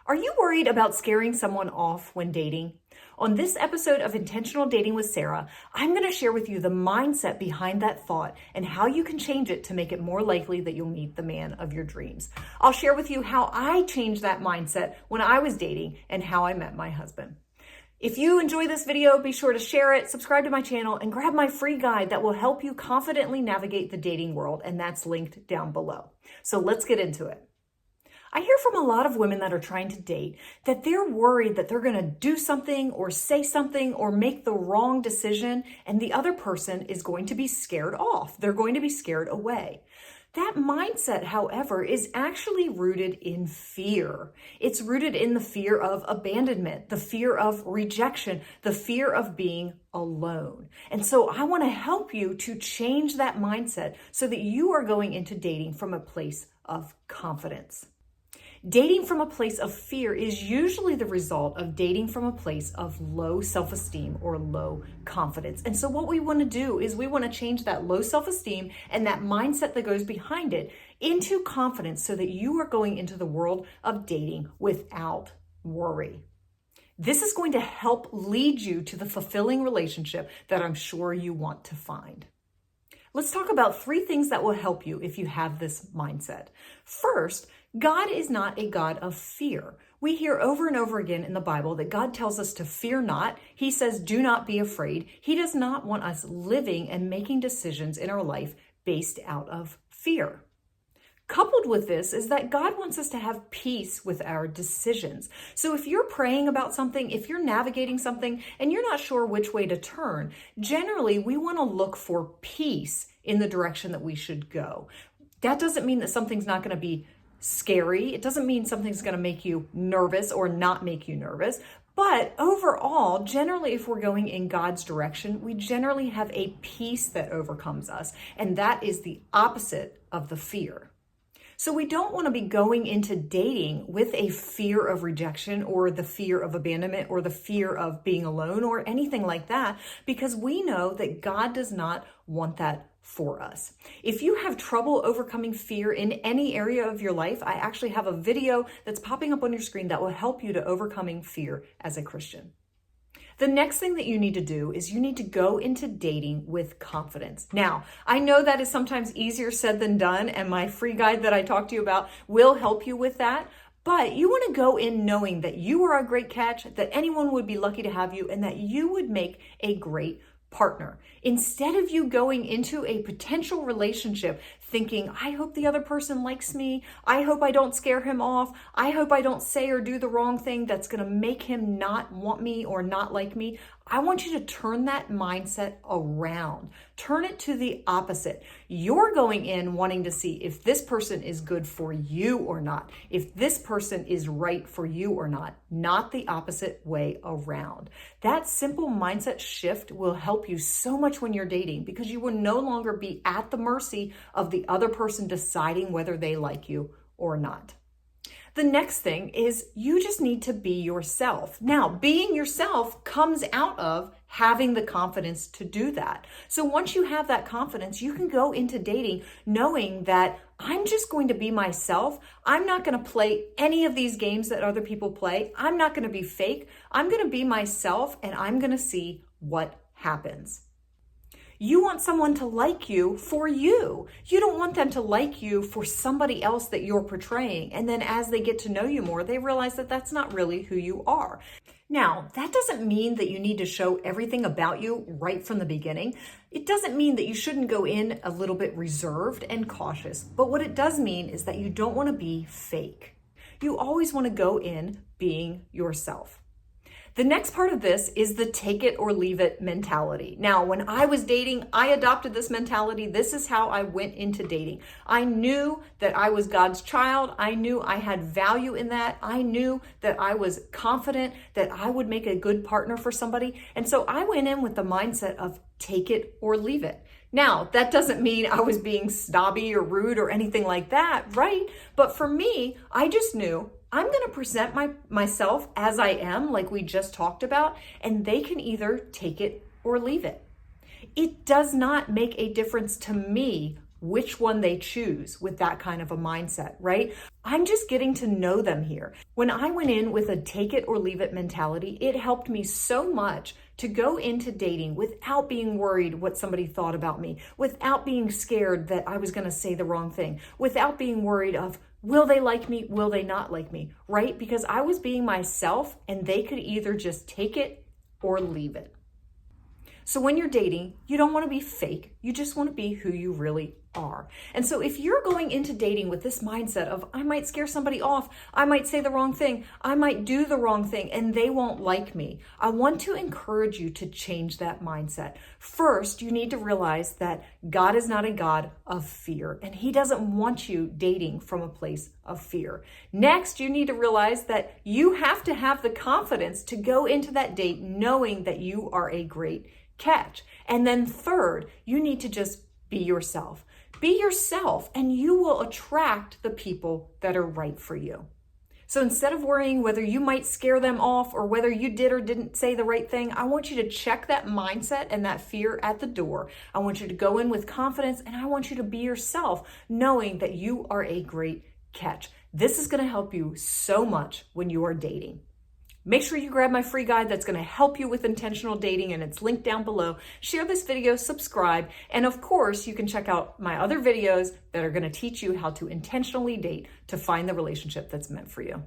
Are you worried about scaring someone off when dating? On this episode of Intentional Dating with Sara, I'm going to share with you the mindset behind that thought and how you can change it to make it more likely that you'll meet the man of your dreams. I'll share with you how I changed that mindset when I was dating and how I met my husband. If you enjoy this video, be sure to share it, subscribe to my channel, and grab my free guide that will help you confidently navigate the dating world, and that's linked down below. So let's get into it. I hear from a lot of women that are trying to date that they're worried that they're going to do something or say something or make the wrong decision, and the other person is going to be scared off. They're going to be scared away. That mindset, however, is actually rooted in fear. It's rooted in the fear of abandonment, the fear of rejection, the fear of being alone. And so I want to help you to change that mindset so that you are going into dating from a place of confidence. Dating from a place of fear is usually the result of dating from a place of low self-esteem or low confidence. And so what we want to do is we want to change that low self-esteem and that mindset that goes behind it into confidence so that you are going into the world of dating without worry. This is going to help lead you to the fulfilling relationship that I'm sure you want to find. Let's talk about 3 things that will help you if you have this mindset. First, God is not a God of fear. We hear over and over again in the Bible that God tells us to fear not. He says, do not be afraid. He does not want us living and making decisions in our life based out of fear. Coupled with this is that God wants us to have peace with our decisions. So if you're praying about something, if you're navigating something and you're not sure which way to turn, generally we want to look for peace in the direction that we should go. That doesn't mean that something's not going to be scary. It doesn't mean something's going to make you nervous or not make you nervous. But overall, generally, if we're going in God's direction, we generally have a peace that overcomes us. And that is the opposite of the fear. So we don't want to be going into dating with a fear of rejection or the fear of abandonment or the fear of being alone or anything like that, because we know that God does not want that for us. If you have trouble overcoming fear in any area of your life, I actually have a video that's popping up on your screen that will help you to overcoming fear as a Christian. The next thing that you need to do is you need to go into dating with confidence. Now, I know that is sometimes easier said than done, and my free guide that I talked to you about will help you with that. But you want to go in knowing that you are a great catch, that anyone would be lucky to have you, and that you would make a great partner. Instead of you going into a potential relationship thinking, I hope the other person likes me. I hope I don't scare him off. I hope I don't say or do the wrong thing that's going to make him not want me or not like me. I want you to turn that mindset around. Turn it to the opposite. You're going in wanting to see if this person is good for you or not, if this person is right for you or not the opposite way around. That simple mindset shift will help you so much when you're dating because you will no longer be at the mercy of the other person deciding whether they like you or not. The next thing is you just need to be yourself. Now, being yourself comes out of having the confidence to do that. So once you have that confidence, you can go into dating knowing that I'm just going to be myself. I'm not going to play any of these games that other people play. I'm not going to be fake. I'm going to be myself and I'm going to see what happens. You want someone to like you for you. You don't want them to like you for somebody else that you're portraying. And then as they get to know you more, they realize that that's not really who you are. Now, that doesn't mean that you need to show everything about you right from the beginning. It doesn't mean that you shouldn't go in a little bit reserved and cautious. But what it does mean is that you don't want to be fake. You always want to go in being yourself. The next part of this is the take it or leave it mentality. Now, when I was dating, I adopted this mentality. This is how I went into dating. I knew that I was God's child. I knew I had value in that. I knew that I was confident that I would make a good partner for somebody. And so I went in with the mindset of take it or leave it. Now, that doesn't mean I was being snobby or rude or anything like that, right? But for me, I just knew I'm going to present myself as I am, like we just talked about, and they can either take it or leave it. It does not make a difference to me which one they choose with that kind of a mindset, right? I'm just getting to know them here. When I went in with a take it or leave it mentality, it helped me so much to go into dating without being worried what somebody thought about me, without being scared that I was going to say the wrong thing, without being worried of, will they like me? Will they not like me? Right? Because I was being myself and they could either just take it or leave it. So when you're dating, you don't want to be fake. You just want to be who you really are. And so if you're going into dating with this mindset of, I might scare somebody off, I might say the wrong thing, I might do the wrong thing, and they won't like me, I want to encourage you to change that mindset. First, you need to realize that God is not a God of fear, and He doesn't want you dating from a place of fear. Next, you need to realize that you have to have the confidence to go into that date knowing that you are a great catch. And then third, you need to just be yourself. Be yourself and you will attract the people that are right for you. So instead of worrying whether you might scare them off or whether you did or didn't say the right thing, I want you to check that mindset and that fear at the door. I want you to go in with confidence and I want you to be yourself, knowing that you are a great catch. This is going to help you so much when you are dating. Make sure you grab my free guide that's going to help you with intentional dating, and it's linked down below. Share this video, subscribe, and of course, you can check out my other videos that are going to teach you how to intentionally date to find the relationship that's meant for you.